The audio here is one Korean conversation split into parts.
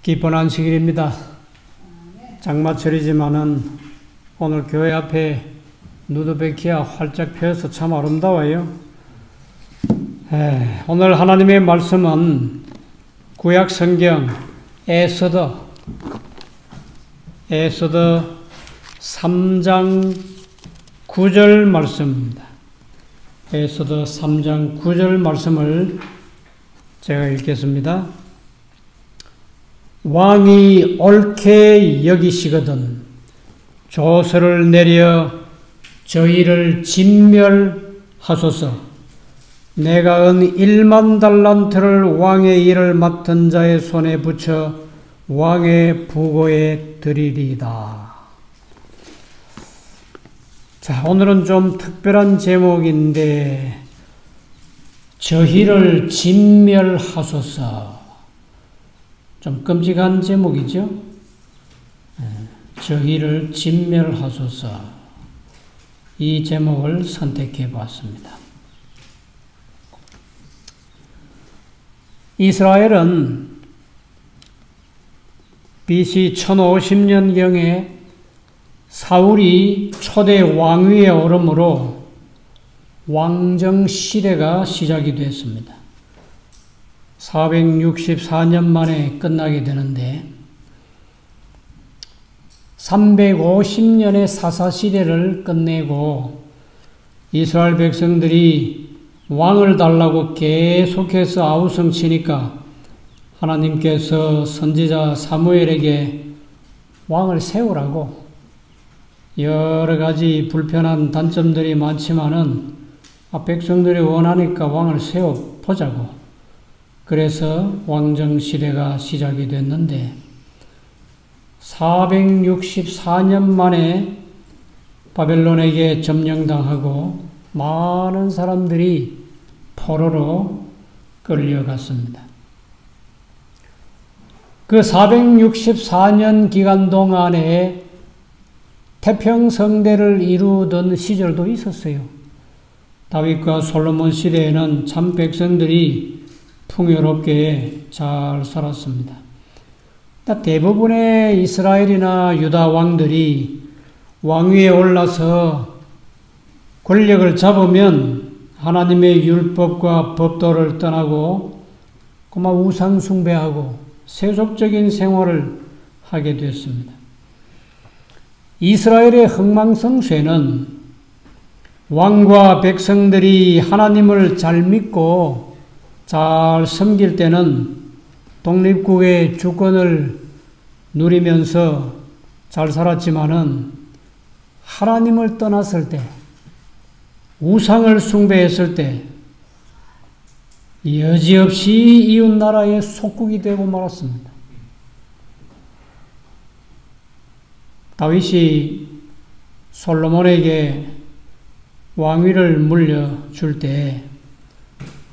기쁜 안식일입니다. 장마철이지만은 오늘 교회 앞에 누드베키아 활짝 펴서 참 아름다워요. 오늘 하나님의 말씀은 구약 성경 에스더 3장 9절 말씀입니다. 에스더 3장 9절 말씀을 제가 읽겠습니다. 왕이 옳게 여기시거든 조서를 내려 저희를 진멸하소서. 내가 은 1만 달란트를 왕의 일을 맡은 자의 손에 붙여 왕의 부고에 드리리이다. 자, 오늘은 좀 특별한 제목인데 저희를 진멸하소서. 좀 끔찍한 제목이죠. 저희를 진멸하소서. 이 제목을 선택해 봤습니다. 이스라엘은 BC 1050년경에 사울이 초대 왕위에 오름으로 왕정 시대가 시작이 됐습니다. 464년 만에 끝나게 되는데 350년의 사사시대를 끝내고 이스라엘 백성들이 왕을 달라고 계속해서 아우성치니까 하나님께서 선지자 사무엘에게 왕을 세우라고, 여러 가지 불편한 단점들이 많지만은 백성들이 원하니까 왕을 세워보자고. 그래서 왕정시대가 시작이 됐는데 464년 만에 바벨론에게 점령당하고 많은 사람들이 포로로 끌려갔습니다. 그 464년 기간 동안에 태평성대를 이루던 시절도 있었어요. 다윗과 솔로몬 시대에는 참 백성들이 풍요롭게 잘 살았습니다. 대부분의 이스라엘이나 유다 왕들이 왕위에 올라서 권력을 잡으면 하나님의 율법과 법도를 떠나고 그만 우상 숭배하고 세속적인 생활을 하게 됐습니다. 이스라엘의 흥망성쇠는 왕과 백성들이 하나님을 잘 믿고 잘 섬길 때는 독립국의 주권을 누리면서 잘 살았지만은 하나님을 떠났을 때, 우상을 숭배했을 때 여지없이 이웃나라의 속국이 되고 말았습니다. 다윗이 솔로몬에게 왕위를 물려줄 때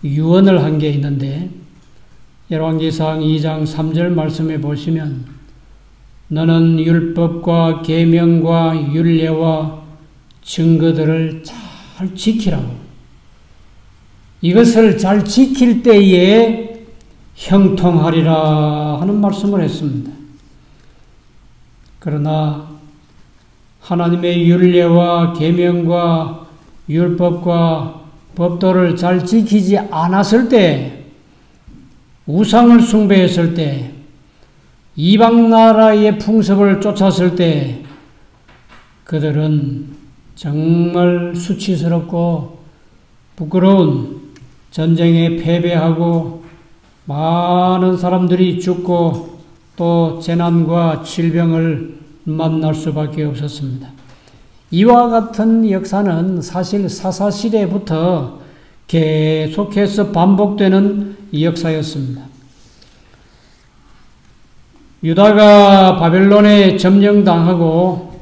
유언을 한 게 있는데 열왕기상 2장 3절 말씀에 보시면 너는 율법과 계명과 율례와 증거들을 잘 지키라고. 이것을 잘 지킬 때에 형통하리라 하는 말씀을 했습니다. 그러나 하나님의 율례와 계명과 율법과 법도를 잘 지키지 않았을 때, 우상을 숭배했을 때, 이방 나라의 풍습을 쫓았을 때 그들은 정말 수치스럽고 부끄러운 전쟁에 패배하고 많은 사람들이 죽고 또 재난과 질병을 만날 수밖에 없었습니다. 이와 같은 역사는 사실 사사시대부터 계속해서 반복되는 역사였습니다. 유다가 바벨론에 점령당하고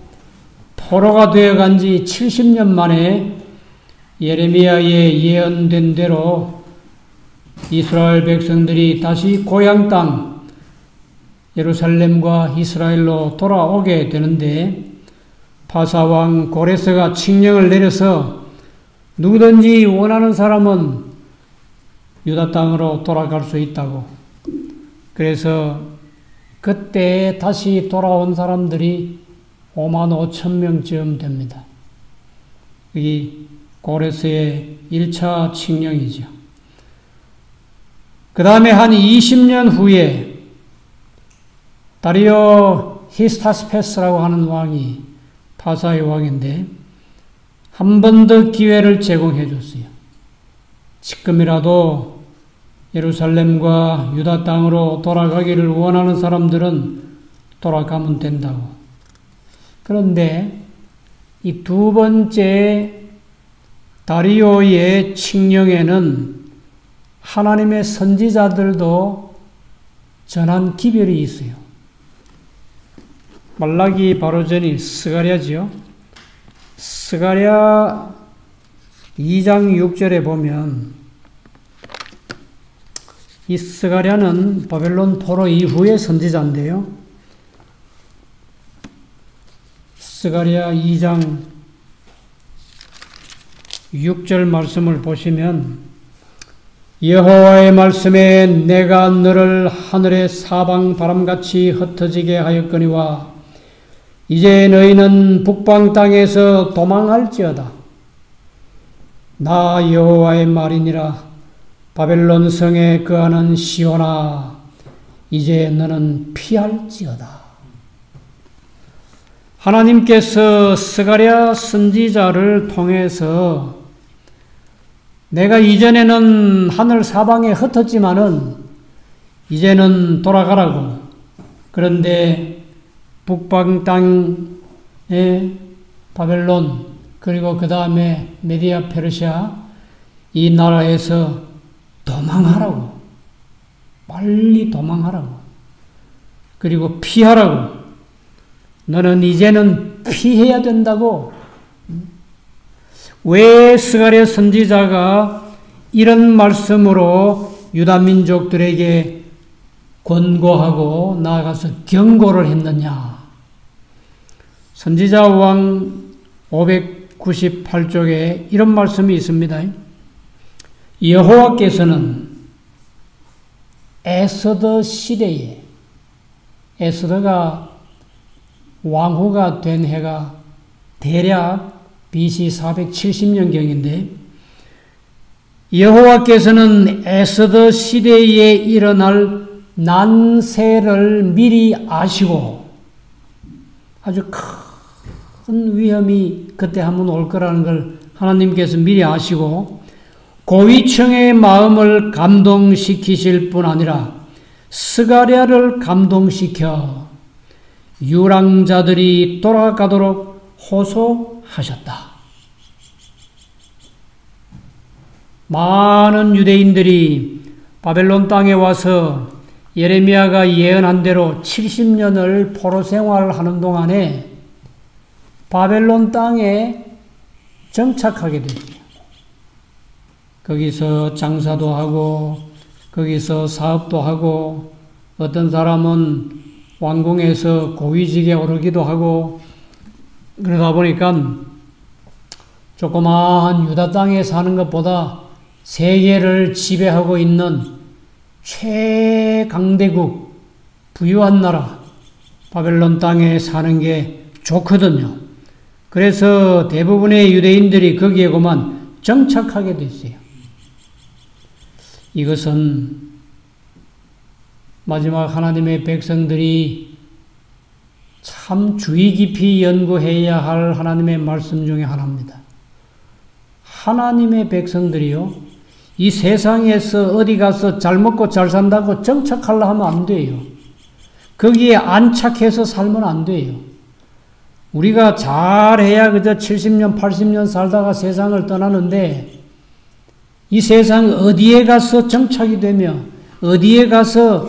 포로가 되어간 지 70년 만에 예레미야의 예언된 대로 이스라엘 백성들이 다시 고향 땅 예루살렘과 이스라엘로 돌아오게 되는데 바사왕 고레스가 칙령을 내려서 누구든지 원하는 사람은 유다 땅으로 돌아갈 수 있다고. 그래서 그때 다시 돌아온 사람들이 55,000명쯤 됩니다. 이 고레스의 1차 칙령이죠. 그 다음에 한 20년 후에 다리오 히스타스페스라고 하는 왕이 파사의 왕인데 한 번 더 기회를 제공해 줬어요. 지금이라도 예루살렘과 유다 땅으로 돌아가기를 원하는 사람들은 돌아가면 된다고. 그런데 이 두 번째 다리오의 칙령에는 하나님의 선지자들도 전한 기별이 있어요. 말라기 바로 전이 스가랴지요. 스가랴 2장 6절에 보면 이 스가랴는 바벨론 포로 이후의 선지자인데요. 스가랴 2장 6절 말씀을 보시면 여호와의 말씀에 내가 너를 하늘의 사방 바람같이 흩어지게 하였거니와 이제 너희는 북방 땅에서 도망할지어다. 나 여호와의 말이니라. 바벨론 성에 거하는 시온아 이제 너는 피할지어다. 하나님께서 스가랴 선지자를 통해서 내가 이전에는 하늘 사방에 흩었지만은 이제는 돌아가라고. 그런데 북방 땅의 바벨론 그리고 그 다음에 메디아 페르시아 이 나라에서 도망하라고. 빨리 도망하라고. 그리고 피하라고. 너는 이제는 피해야 된다고. 왜 스가랴 선지자가 이런 말씀으로 유다 민족들에게 권고하고 나아가서 경고를 했느냐? 선지자 왕 598쪽에 이런 말씀이 있습니다. 여호와께서는 에스더 시대에, 에스더가 왕후가 된 해가 대략 BC 470년경인데 여호와께서는 에스더 시대에 일어날 난세를 미리 아시고 아주 큰 위험이 그때 한번 올 거라는 걸 하나님께서 미리 아시고 고위층의 마음을 감동시키실 뿐 아니라 스가랴를 감동시켜 유랑자들이 돌아가도록 호소하셨다. 많은 유대인들이 바벨론 땅에 와서 예레미야가 예언한 대로 70년을 포로 생활하는 동안에 바벨론 땅에 정착하게 됐어요. 거기서 장사도 하고 거기서 사업도 하고 어떤 사람은 왕궁에서 고위직에 오르기도 하고 그러다 보니까 조그마한 유다 땅에 사는 것보다 세계를 지배하고 있는 최강대국 부유한 나라 바벨론 땅에 사는 게 좋거든요. 그래서 대부분의 유대인들이 거기에 그만 정착하게 됐어요. 이것은 마지막 하나님의 백성들이 참 주의 깊이 연구해야 할 하나님의 말씀 중에 하나입니다. 하나님의 백성들이요, 이 세상에서 어디 가서 잘 먹고 잘 산다고 정착하려 하면 안 돼요. 거기에 안착해서 살면 안 돼요. 우리가 잘해야 그저 70년, 80년 살다가 세상을 떠나는데 이 세상 어디에 가서 정착이 되며 어디에 가서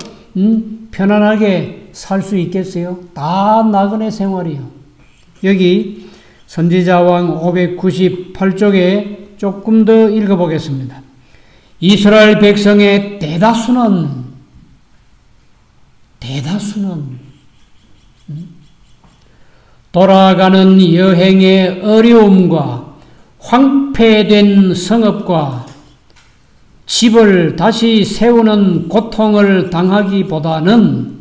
편안하게 살 수 있겠어요? 다 나그네 생활이요. 여기 선지자왕 598쪽에 조금 더 읽어보겠습니다. 이스라엘 백성의 대다수는 돌아가는 여행의 어려움과 황폐된 성읍과 집을 다시 세우는 고통을 당하기보다는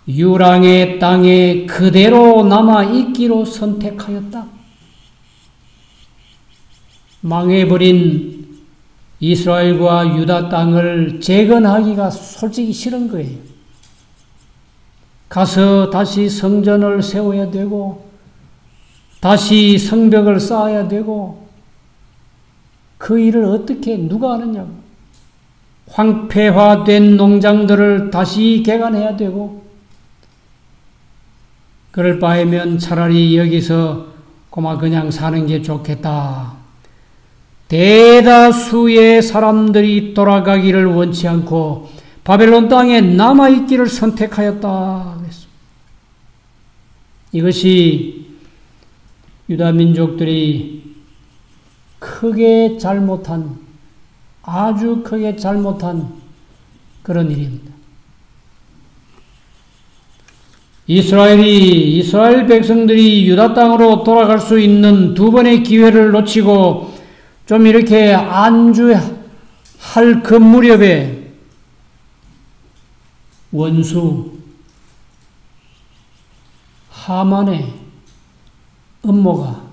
유랑의 땅에 그대로 남아 있기로 선택하였다. 망해버린 이스라엘과 유다 땅을 재건하기가 솔직히 싫은 거예요. 가서 다시 성전을 세워야 되고 다시 성벽을 쌓아야 되고 그 일을 어떻게 누가 하느냐고. 황폐화된 농장들을 다시 개간해야 되고 그럴 바에면 차라리 여기서 그냥 사는 게 좋겠다. 대다수의 사람들이 돌아가기를 원치 않고 바벨론 땅에 남아있기를 선택하였다. 이것이 유다 민족들이 크게 잘못한, 아주 크게 잘못한 그런 일입니다. 이스라엘 백성들이 유다 땅으로 돌아갈 수 있는 두 번의 기회를 놓치고 좀 이렇게 안주할 그 무렵에 원수 하만의 음모가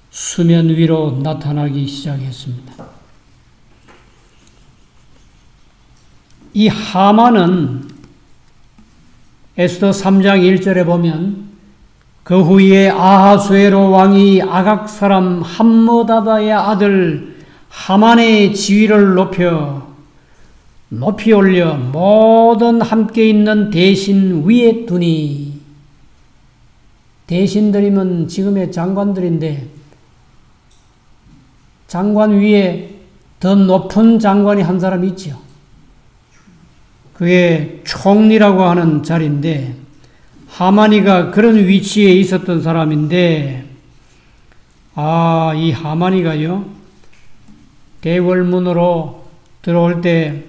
수면 위로 나타나기 시작했습니다. 이 하만은 에스더 3장 1절에 보면 그 후에 아하수에로 왕이 아각 사람 함므다다의 아들 하만의 지위를 높이 올려 모든 함께 있는 대신 위에 두니. 대신들이면 지금의 장관들인데 장관 위에 더 높은 장관이 한 사람 있죠. 그게 총리라고 하는 자리인데 하만이가 그런 위치에 있었던 사람인데 이 하만이가요 대궐문으로 들어올 때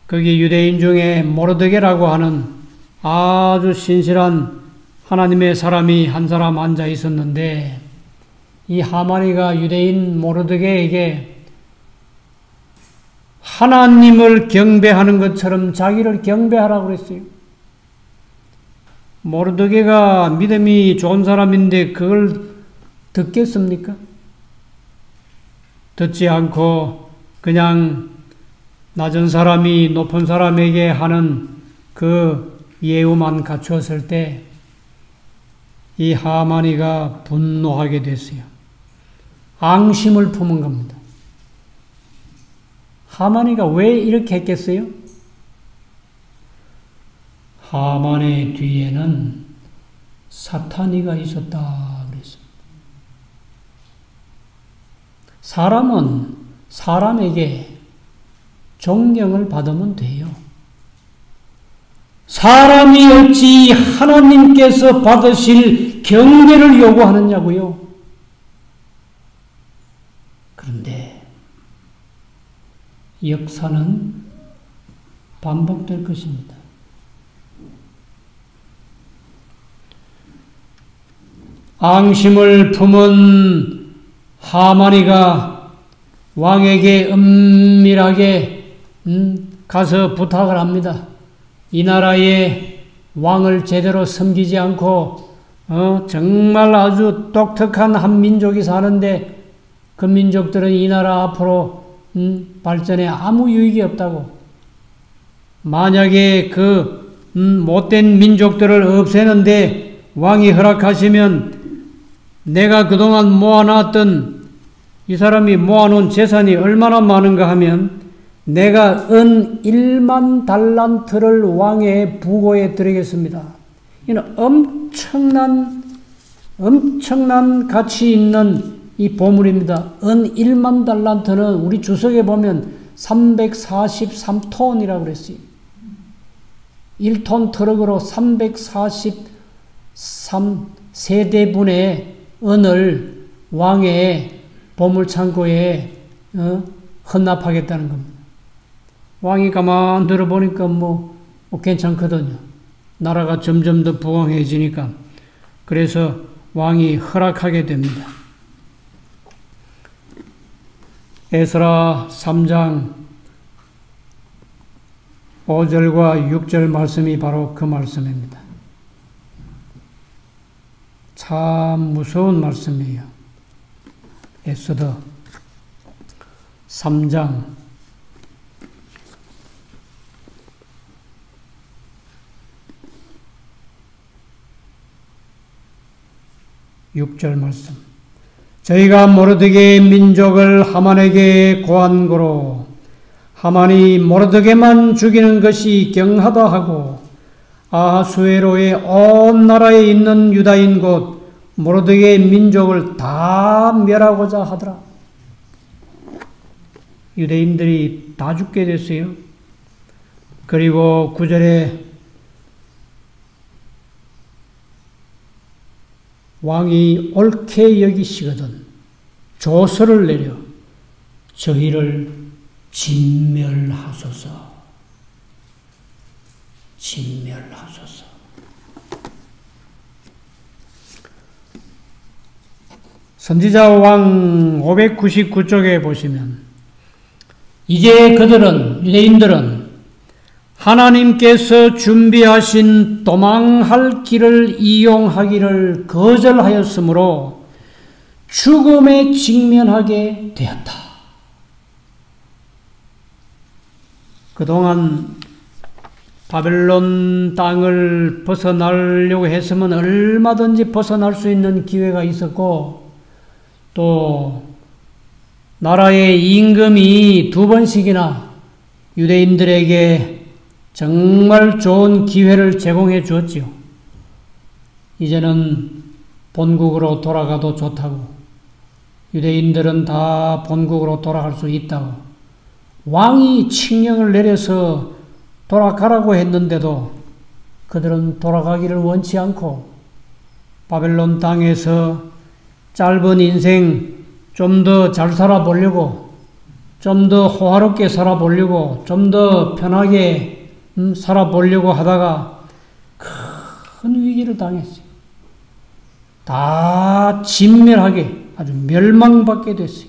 거기 유대인 중에 모르드게라고 하는 아주 신실한 하나님의 사람이 한 사람 앉아 있었는데 이 하만이가 유대인 모르드게에게 하나님을 경배하는 것처럼 자기를 경배하라고 그랬어요. 모르드게가 믿음이 좋은 사람인데 그걸 듣겠습니까? 듣지 않고 그냥 낮은 사람이 높은 사람에게 하는 그 예우만 갖추었을 때 이 하만이가 분노하게 됐어요. 앙심을 품은 겁니다. 하만이가 왜 이렇게 했겠어요? 하만의 뒤에는 사탄이가 있었다 그랬습니다. 사람은 사람에게 존경을 받으면 돼요. 사람이 어찌 하나님께서 받으실 경배를 요구하느냐고요. 그런데 역사는 반복될 것입니다. 앙심을 품은 하만이가 왕에게 은밀하게 가서 부탁을 합니다. 이 나라의 왕을 제대로 섬기지 않고 정말 아주 독특한 한 민족이 사는데 그 민족들은 이 나라 앞으로 발전에 아무 유익이 없다고. 만약에 그 못된 민족들을 없애는데 왕이 허락하시면 내가 그동안 모아놨던 이 사람이 모아놓은 재산이 얼마나 많은가 하면 내가 은 1만 달란트를 왕의 부고에 드리겠습니다. 이는 엄청난 가치 있는 이 보물입니다. 은 1만 달란트는 우리 주석에 보면 343톤이라고 그랬어요. 1톤 트럭으로 343세대분의 은을 왕의 보물창고에 헌납하겠다는 겁니다. 왕이 가만 들어보니까 괜찮거든요. 나라가 점점 더 부강해지니까. 그래서 왕이 허락하게 됩니다. 에스라 3장 5절과 6절 말씀이 바로 그 말씀입니다. 참 무서운 말씀이에요. 에스더 3장 6절 말씀. 저희가 모르드게의 민족을 하만에게 고한 거로 하만이 모르드게만 죽이는 것이 경하다 하고 아하수에로의 온 나라에 있는 유다인 곧 모르드게의 민족을 다 멸하고자 하더라. 유대인들이 다 죽게 됐어요. 그리고 9절에 왕이 옳게 여기시거든 조서를 내려 저희를 진멸하소서. 진멸하소서. 선지자 왕 599쪽에 보시면 이제 그들은 유대인들은 하나님께서 준비하신 도망할 길을 이용하기를 거절하였으므로 죽음에 직면하게 되었다. 그동안 바벨론 땅을 벗어나려고 했으면 얼마든지 벗어날 수 있는 기회가 있었고 또 나라의 임금이 2번씩이나 유대인들에게 정말 좋은 기회를 제공해 주었지요. 이제는 본국으로 돌아가도 좋다고 유대인들은 다 본국으로 돌아갈 수 있다고 왕이 칙령을 내려서 돌아가라고 했는데도 그들은 돌아가기를 원치 않고 바벨론 땅에서 짧은 인생 좀 더 잘 살아보려고 좀 더 호화롭게 살아보려고 좀 더 편하게 살아보려고 하다가 큰 위기를 당했어요. 다 진멸하게 아주 멸망받게 됐어요.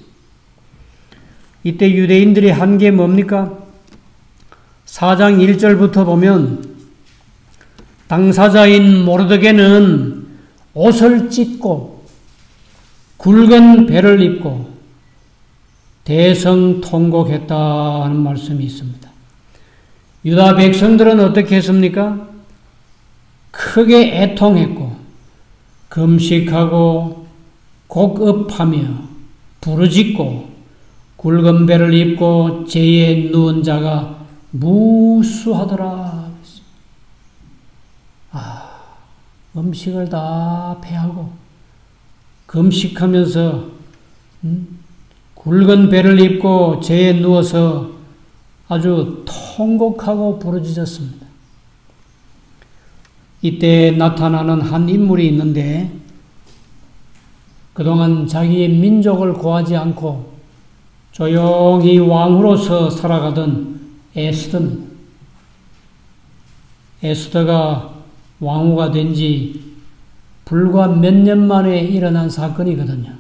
이때 유대인들이 한 게 뭡니까? 4장 1절부터 보면 당사자인 모르드게는 옷을 찢고 굵은 배를 입고 대성통곡했다 하는 말씀이 있습니다. 유다 백성들은 어떻게 했습니까? 크게 애통했고 금식하고 곡업하며 부르짖고 굵은 배를 입고 재에 누운 자가 무수하더라. 음식을 다 패하고 금식하면서 굵은 배를 입고 재에 누워서 아주 통곡하고 부르짖었습니다. 이때 나타나는 한 인물이 있는데 그동안 자기의 민족을 고하지 않고 조용히 왕으로서 살아가던 에스더입니다. 에스더가 왕후가 된 지 불과 몇 년 만에 일어난 사건이거든요.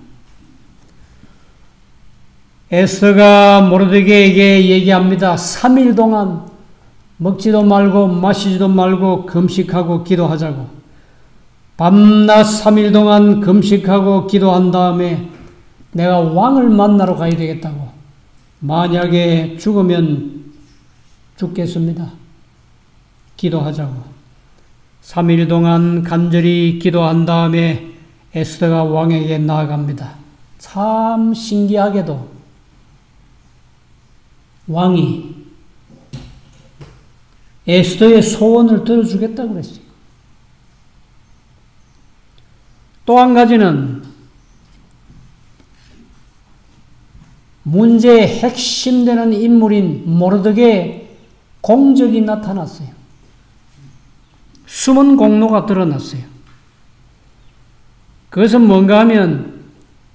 에스더가 모르드게에게 얘기합니다. 3일 동안 먹지도 말고 마시지도 말고 금식하고 기도하자고. 밤낮 3일 동안 금식하고 기도한 다음에 내가 왕을 만나러 가야 되겠다고. 만약에 죽으면 죽겠습니다. 기도하자고. 3일 동안 간절히 기도한 다음에 에스더가 왕에게 나아갑니다. 참 신기하게도 왕이 에스더의 소원을 들어주겠다고 그랬어요. 또 한 가지는 문제의 핵심되는 인물인 모르드게의 공적이 나타났어요. 숨은 공로가 드러났어요. 그것은 뭔가 하면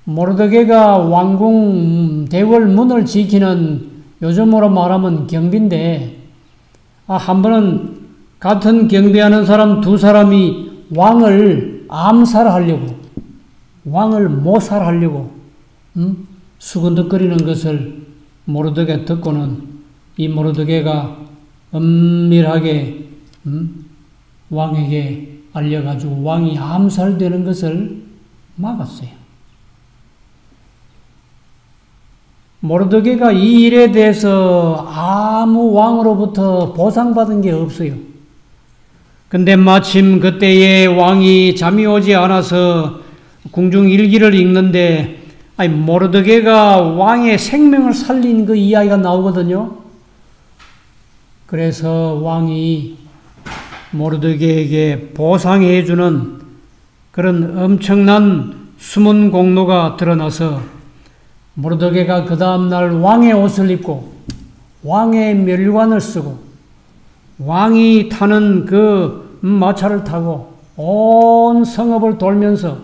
모르드게가 왕궁 대궐 문을 지키는 요즘으로 말하면 경비인데 한 번은 같은 경비하는 사람 두 사람이 왕을 암살하려고 왕을 모살하려고 수근덕거리는 것을 모르드게 듣고는 이 모르드게가 은밀하게 왕에게 알려가지고 왕이 암살되는 것을 막았어요. 모르드게가 이 일에 대해서 아무 왕으로부터 보상받은 게 없어요. 근데 마침 그때에 왕이 잠이 오지 않아서 궁중 일기를 읽는데 모르드게가 왕의 생명을 살린 그 이야기가 나오거든요. 그래서 왕이 모르드게에게 보상해주는 그런 엄청난 숨은 공로가 드러나서 모르드게가 그 다음날 왕의 옷을 입고 왕의 멸관을 쓰고 왕이 타는 그 마차를 타고 온 성읍을 돌면서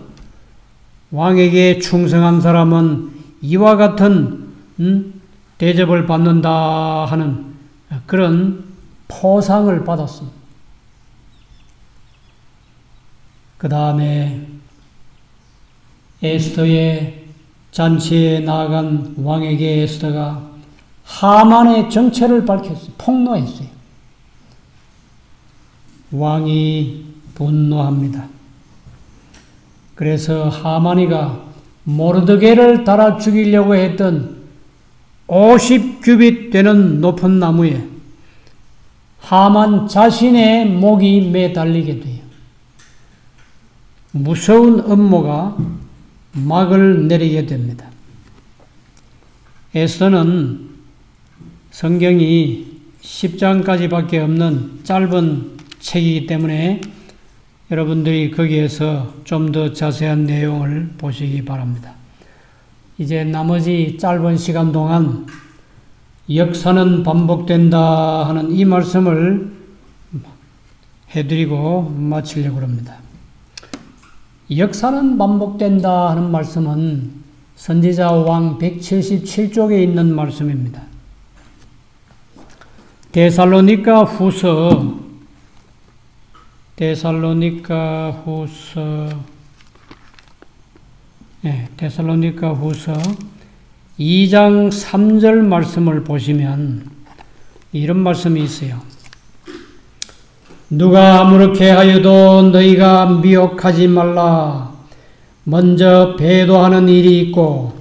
왕에게 충성한 사람은 이와 같은 대접을 받는다 하는 그런 포상을 받았습니다. 그 다음에 에스더의 잔치에 나아간 왕에게 에스더가 하만의 정체를 밝혔어요. 폭로했어요. 왕이 분노합니다. 그래서 하만이가 모르드게를 달아 죽이려고 했던 50규빗 되는 높은 나무에 하만 자신의 목이 매달리게 돼요. 무서운 음모가 막을 내리게 됩니다. 에스더는 성경이 10장까지밖에 없는 짧은 책이기 때문에 여러분들이 거기에서 좀 더 자세한 내용을 보시기 바랍니다. 이제 나머지 짧은 시간 동안 역사는 반복된다 하는 이 말씀을 해드리고 마치려고 합니다. 역사는 반복된다 하는 말씀은 선지자 왕 177쪽에 있는 말씀입니다. 데살로니가 후서 2장 3절 말씀을 보시면 이런 말씀이 있어요. 누가 아무렇게 하여도 너희가 미혹하지 말라. 먼저 배도하는 일이 있고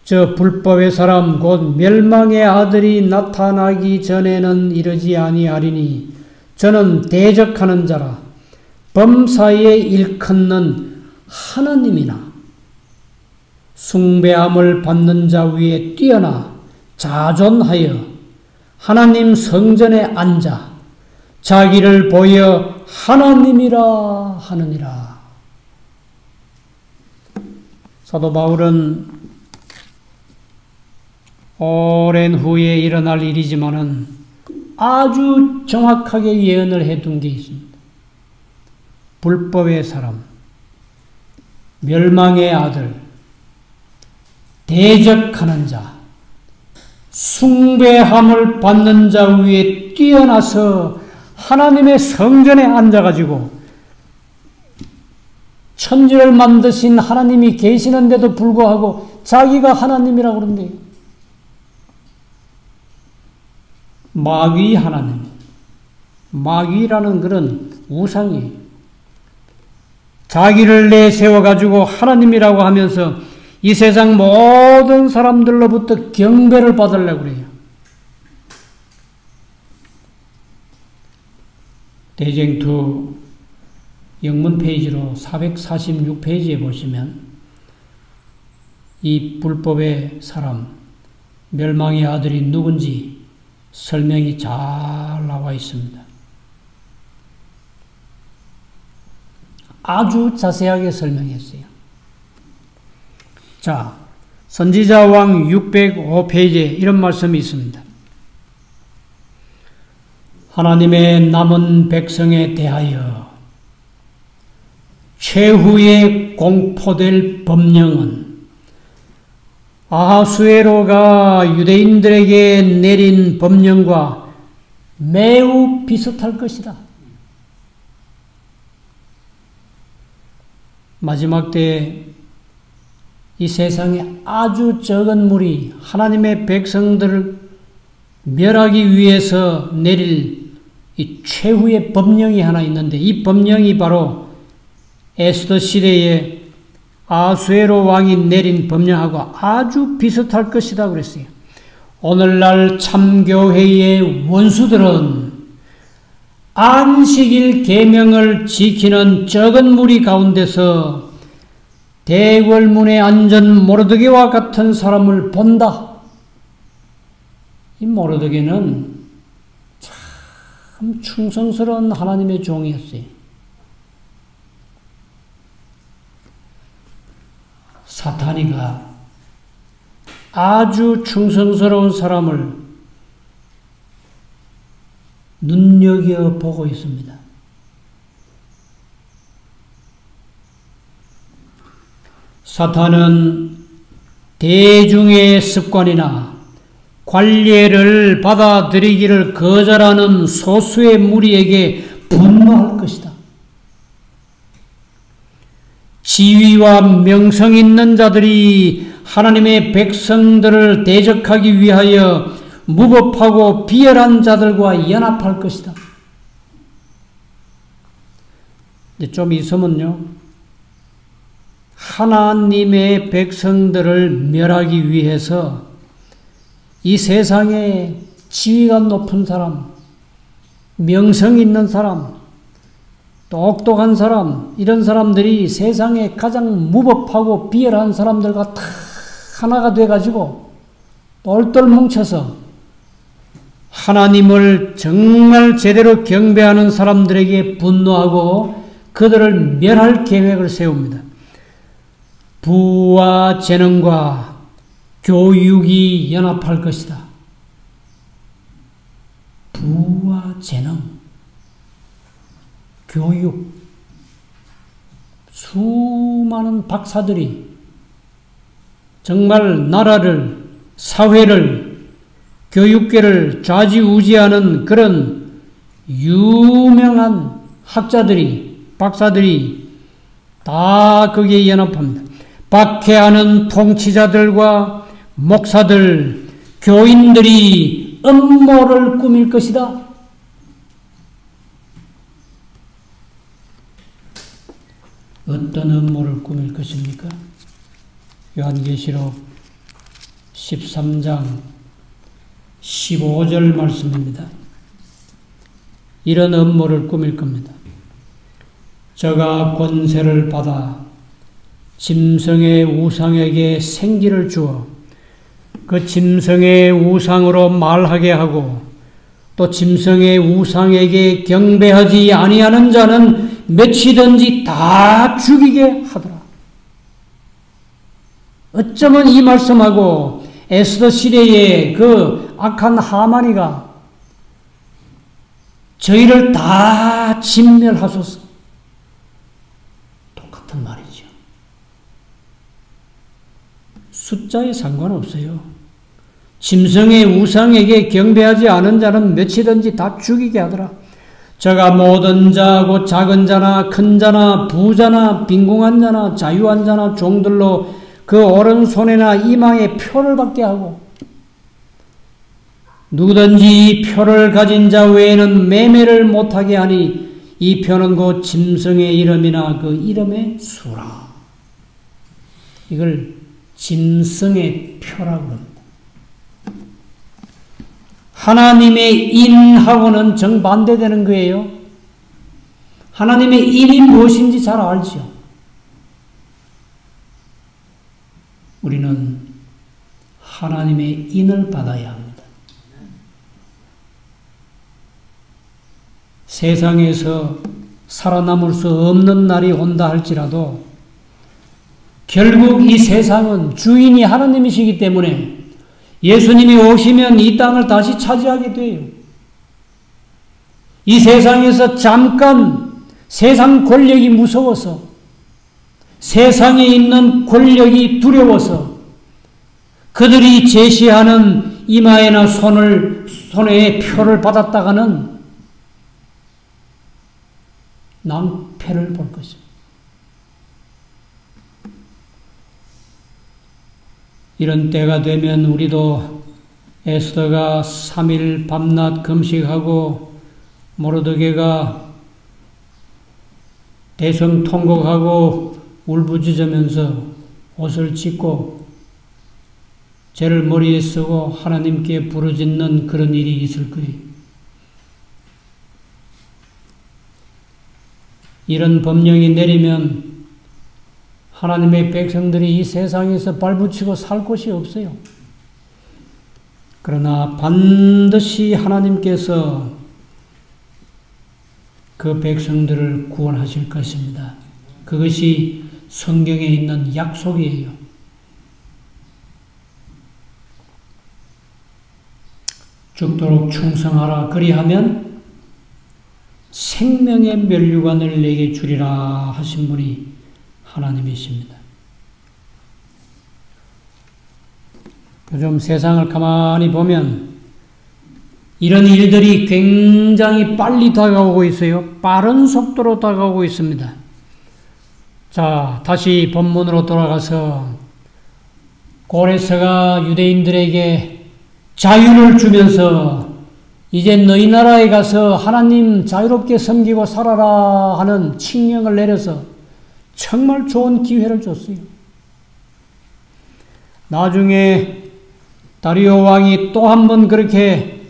저 불법의 사람 곧 멸망의 아들이 나타나기 전에는 이르지 아니하리니 저는 대적하는 자라. 범사에 일컫는 하나님이나 숭배함을 받는 자 위에 뛰어나 자존하여 하나님 성전에 앉아 자기를 보여 하나님이라 하느니라. 사도 바울은 오랜 후에 일어날 일이지만은 아주 정확하게 예언을 해둔 게 있습니다. 불법의 사람, 멸망의 아들, 대적하는 자, 숭배함을 받는 자 위에 뛰어나서 하나님의 성전에 앉아가지고 천지를 만드신 하나님이 계시는데도 불구하고 자기가 하나님이라고 그러는데요. 마귀 하나님, 마귀라는 그런 우상이에요. 자기를 내세워가지고 하나님이라고 하면서 이 세상 모든 사람들로부터 경배를 받으려고 그래요. 대쟁투 영문 페이지로 446페이지에 보시면 이 불법의 사람, 멸망의 아들이 누군지 설명이 잘 나와 있습니다. 아주 자세하게 설명했어요. 자, 선지자 왕 605페이지에 이런 말씀이 있습니다. 하나님의 남은 백성에 대하여 최후의 공포될 법령은 아하수에로가 유대인들에게 내린 법령과 매우 비슷할 것이다. 마지막 때에 이 세상에 아주 적은 무리 하나님의 백성들을 멸하기 위해서 내릴 이 최후의 법령이 하나 있는데 이 법령이 바로 에스더 시대에 아수에로 왕이 내린 법령하고 아주 비슷할 것이다 그랬어요. 오늘날 참교회의 원수들은 안식일 계명을 지키는 적은 무리 가운데서 대궐문에 앉은 모르드게와 같은 사람을 본다. 이 모르드게는 참 충성스러운 하나님의 종이었어요. 사탄이가 아주 충성스러운 사람을 눈여겨보고 있습니다. 사탄은 대중의 습관이나 관례를 받아들이기를 거절하는 소수의 무리에게 분노할 것이다. 지위와 명성 있는 자들이 하나님의 백성들을 대적하기 위하여 무법하고 비열한 자들과 연합할 것이다. 이제 좀 있으면요, 하나님의 백성들을 멸하기 위해서 이 세상에 지위가 높은 사람, 명성 있는 사람, 똑똑한 사람, 이런 사람들이 세상에 가장 무법하고 비열한 사람들과 다 하나가 돼가지고 똘똘 뭉쳐서 하나님을 정말 제대로 경배하는 사람들에게 분노하고 그들을 멸할 계획을 세웁니다. 부와 재능과 교육이 연합할 것이다. 부와 재능, 교육, 수많은 박사들이 정말 나라를, 사회를, 교육계를 좌지우지하는 그런 유명한 학자들이, 박사들이 다 거기에 연합합니다. 박해하는 통치자들과 목사들, 교인들이 음모를 꾸밀 것이다. 어떤 음모를 꾸밀 것입니까? 요한계시록 13장 15절 말씀입니다. 이런 음모를 꾸밀 겁니다. 저가 권세를 받아 짐승의 우상에게 생기를 주어 그 짐승의 우상으로 말하게 하고 또 짐승의 우상에게 경배하지 아니하는 자는 몇이든지 다 죽이게 하더라. 어쩌면 이 말씀하고 에스더 시대의 그 악한 하만이가 저희를 다 진멸하소서, 똑같은 말이죠. 숫자에 상관없어요. 짐승의 우상에게 경배하지 않은 자는 몇이든지 다 죽이게 하더라. 저가 모든 자고 작은 자나 큰 자나 부자나 빈궁한 자나 자유한 자나 종들로 그 오른손에나 이마에 표를 받게 하고 누구든지 표를 가진 자 외에는 매매를 못하게 하니 이 표는 곧 짐승의 이름이나 그 이름의 수라. 이걸 짐승의 표라고 합니다. 하나님의 인하고는 정반대되는 거예요. 하나님의 인이 무엇인지 잘 알죠. 우리는 하나님의 인을 받아야 합니다. 세상에서 살아남을 수 없는 날이 온다 할지라도 결국 이 세상은 주인이 하나님이시기 때문에 예수님이 오시면 이 땅을 다시 차지하게 돼요. 이 세상에서 잠깐 세상 권력이 무서워서 세상에 있는 권력이 두려워서 그들이 제시하는 이마에나 손에 표를 받았다가는 낭패를 볼 것입니다. 이런 때가 되면 우리도 에스더가 3일 밤낮 금식하고 모르드게가 대성 통곡하고 울부짖으면서 옷을 찢고 죄를 머리에 쓰고 하나님께 부르짖는 그런 일이 있을 거예요. 이런 법령이 내리면 하나님의 백성들이 이 세상에서 발붙이고 살 곳이 없어요. 그러나 반드시 하나님께서 그 백성들을 구원하실 것입니다. 그것이 성경에 있는 약속이에요. 죽도록 충성하라. 그리하면 생명의 면류관을 내게 주리라 하신 분이 하나님이십니다. 요즘 세상을 가만히 보면 이런 일들이 굉장히 빨리 다가오고 있어요. 빠른 속도로 다가오고 있습니다. 자, 다시 본문으로 돌아가서 고레스가 유대인들에게 자유를 주면서 이제 너희 나라에 가서 하나님 자유롭게 섬기고 살아라 하는 칙령을 내려서 정말 좋은 기회를 줬어요. 나중에 다리오 왕이 또 한 번 그렇게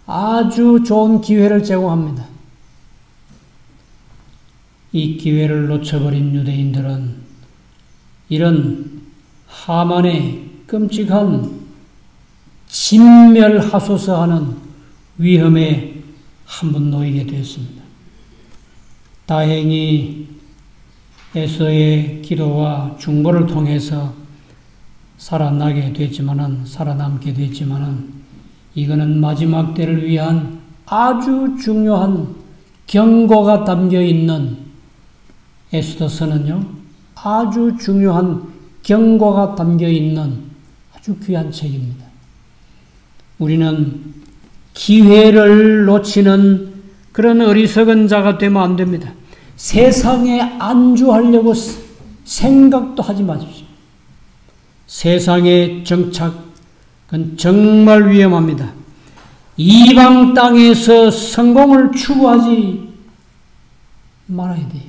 아주 좋은 기회를 제공합니다. 이 기회를 놓쳐버린 유대인들은 이런 하만의 끔찍한 진멸하소서 하는 위험에 한번 놓이게 되었습니다. 다행히 에서의 기도와 중보를 통해서 살아남게 됐지만은 이거는 마지막 때를 위한 아주 중요한 경고가 담겨 있는 에스더서는요, 아주 중요한 경고가 담겨 있는 아주 귀한 책입니다. 우리는 기회를 놓치는 그런 어리석은 자가 되면 안 됩니다. 세상에 안주하려고 생각도 하지 마십시오. 세상에 정착, 그건 정말 위험합니다. 이방 땅에서 성공을 추구하지 말아야 돼요.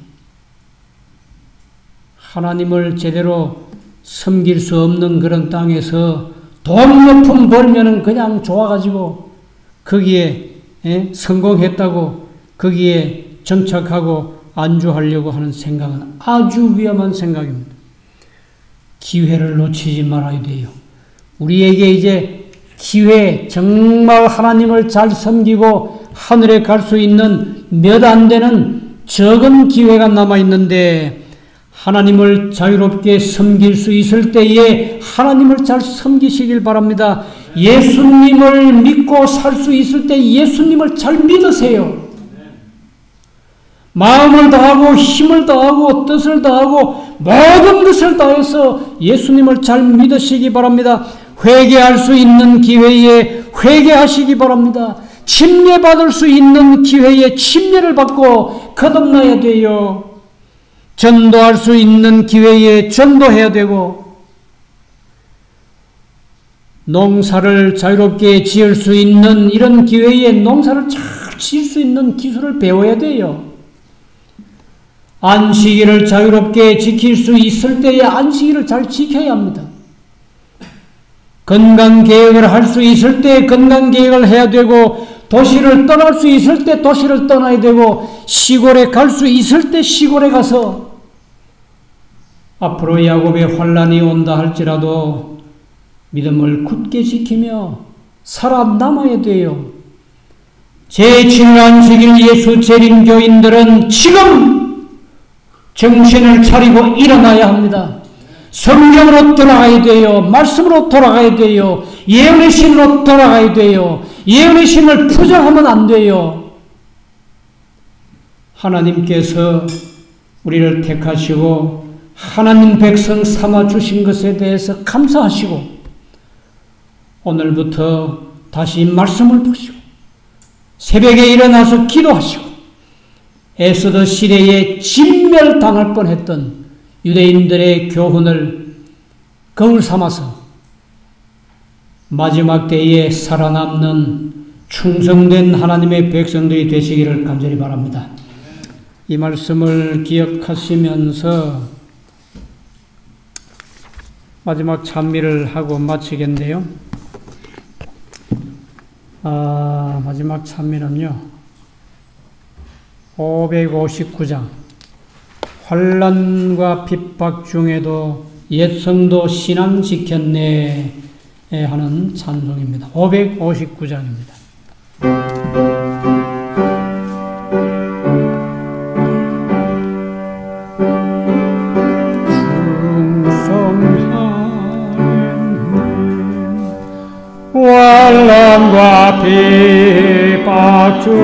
하나님을 제대로 섬길 수 없는 그런 땅에서 돈 몇 푼 벌면은 그냥 좋아가지고 거기에 성공했다고 거기에 정착하고 안주하려고 하는 생각은 아주 위험한 생각입니다. 기회를 놓치지 말아야 돼요. 우리에게 이제 기회, 정말 하나님을 잘 섬기고 하늘에 갈 수 있는 몇 안 되는 적은 기회가 남아있는데 하나님을 자유롭게 섬길 수 있을 때에 하나님을 잘 섬기시길 바랍니다. 예수님을 믿고 살 수 있을 때 예수님을 잘 믿으세요. 마음을 다하고 힘을 다하고 뜻을 다하고 모든 것을 다해서 예수님을 잘 믿으시기 바랍니다. 회개할 수 있는 기회에 회개하시기 바랍니다. 침례받을 수 있는 기회에 침례를 받고 거듭나야 돼요. 전도할 수 있는 기회에 전도해야 되고 농사를 자유롭게 지을 수 있는 이런 기회에 농사를 잘 지을 수 있는 기술을 배워야 돼요. 안식일을 자유롭게 지킬 수 있을 때에 안식일을 잘 지켜야 합니다. 건강계획을 할 수 있을 때 건강계획을 해야 되고 도시를 떠날 수 있을 때 도시를 떠나야 되고 시골에 갈 수 있을 때 시골에 가서 앞으로 야곱의 환란이 온다 할지라도 믿음을 굳게 지키며 살아남아야 돼요. 제7일 안식일 예수 재림교인들은 지금 정신을 차리고 일어나야 합니다. 성경으로 돌아가야 돼요. 말씀으로 돌아가야 돼요. 예언의 신으로 돌아가야 돼요. 예언의 신을 부정하면 안 돼요. 하나님께서 우리를 택하시고 하나님 백성 삼아 주신 것에 대해서 감사하시고 오늘부터 다시 말씀을 보시고 새벽에 일어나서 기도하시고 에스더 시대에 진멸당할 뻔했던 유대인들의 교훈을 거울 삼아서 마지막 때에 살아남는 충성된 하나님의 백성들이 되시기를 간절히 바랍니다. 이 말씀을 기억하시면서 마지막 찬미를 하고 마치겠는데요. 마지막 찬미는요, 559장 환난과 핍박 중에도 옛 성도 신앙 지켰네 하는 찬송입니다. 559장입니다. 환난과 핍박 중에도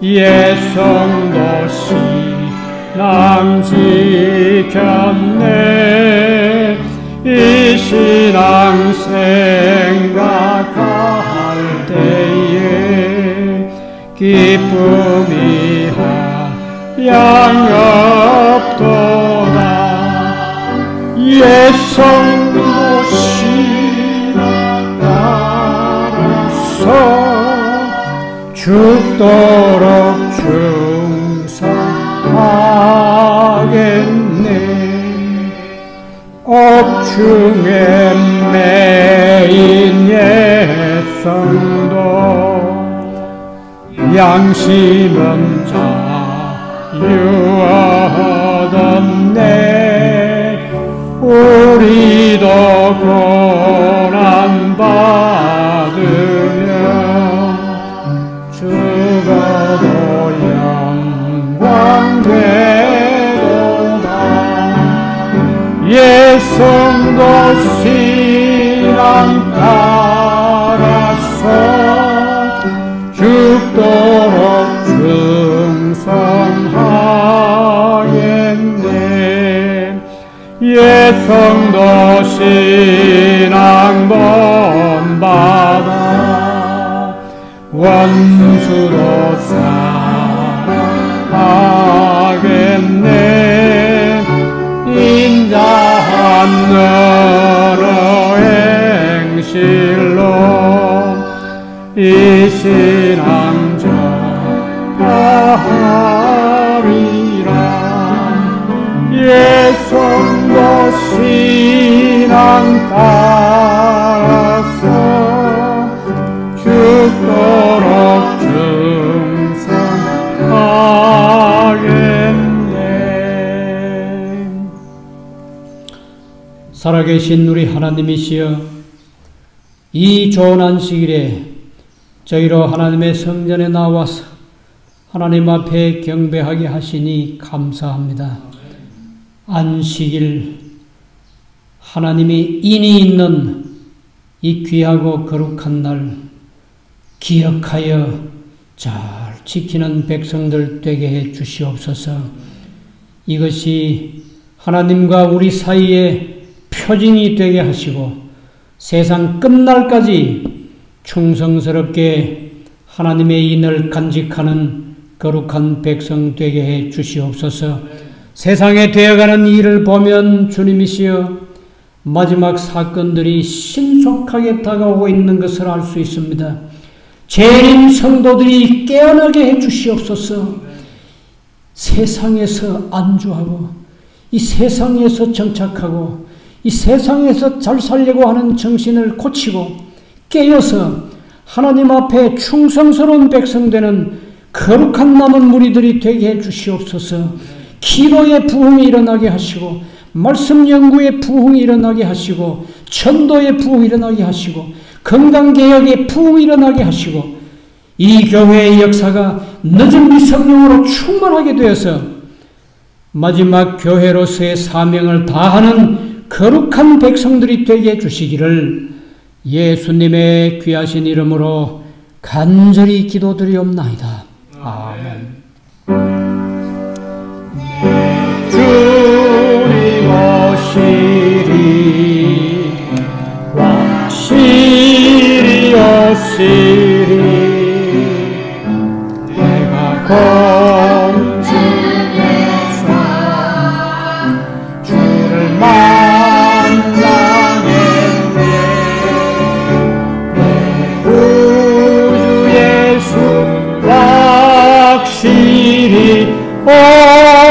옛 성도 신앙 지켰네. 이 신앙 생각할 때에 기쁨이 한량없도다. 옛 성도 신앙 따라서 죽도록 충성하겠네. 옥중에 매인 옛 성도 양심은 자유하던네. 우리도 고난받으며 죽어도 영광되도다. 옛 성도 신앙 따라서 죽도록 충성하겠네. 옛 성도 신앙 본받아 원수도 사랑하겠네. 인자한 너로 행실로 이 신앙 전하리라. 옛 성도 신앙 따라서 죽도록 충성하겠네. 살아계신 우리 하나님이시여, 이 좋은 안식일에 저희로 하나님의 성전에 나와서 하나님 앞에 경배하게 하시니 감사합니다. 안식일, 하나님이 인이 있는 이 귀하고 거룩한 날 기억하여 잘 지키는 백성들 되게 해 주시옵소서. 이것이 하나님과 우리 사이에 표징이 되게 하시고 세상 끝날까지 충성스럽게 하나님의 인을 간직하는 거룩한 백성 되게 해 주시옵소서. 세상에 되어가는 일을 보면 주님이시여 마지막 사건들이 신속하게 다가오고 있는 것을 알 수 있습니다. 재림 성도들이 깨어나게 해 주시옵소서. 세상에서 안주하고 이 세상에서 정착하고 이 세상에서 잘 살려고 하는 정신을 고치고 깨어서 하나님 앞에 충성스러운 백성 되는 거룩한 남은 무리들이 되게 해 주시옵소서. 기도의 부흥이 일어나게 하시고 말씀 연구의 부흥이 일어나게 하시고 전도의 부흥이 일어나게 하시고 건강개혁의 부흥이 일어나게 하시고 이 교회의 역사가 늦은 미성령으로 충만하게 되어서 마지막 교회로서의 사명을 다하는 거룩한 백성들이 되게 해주시기를 예수님의 귀하신 이름으로 간절히 기도드리옵나이다. 아멘. 주님 오시리 와시리 오시리 내가 공중에서 주를 만나겠네. 오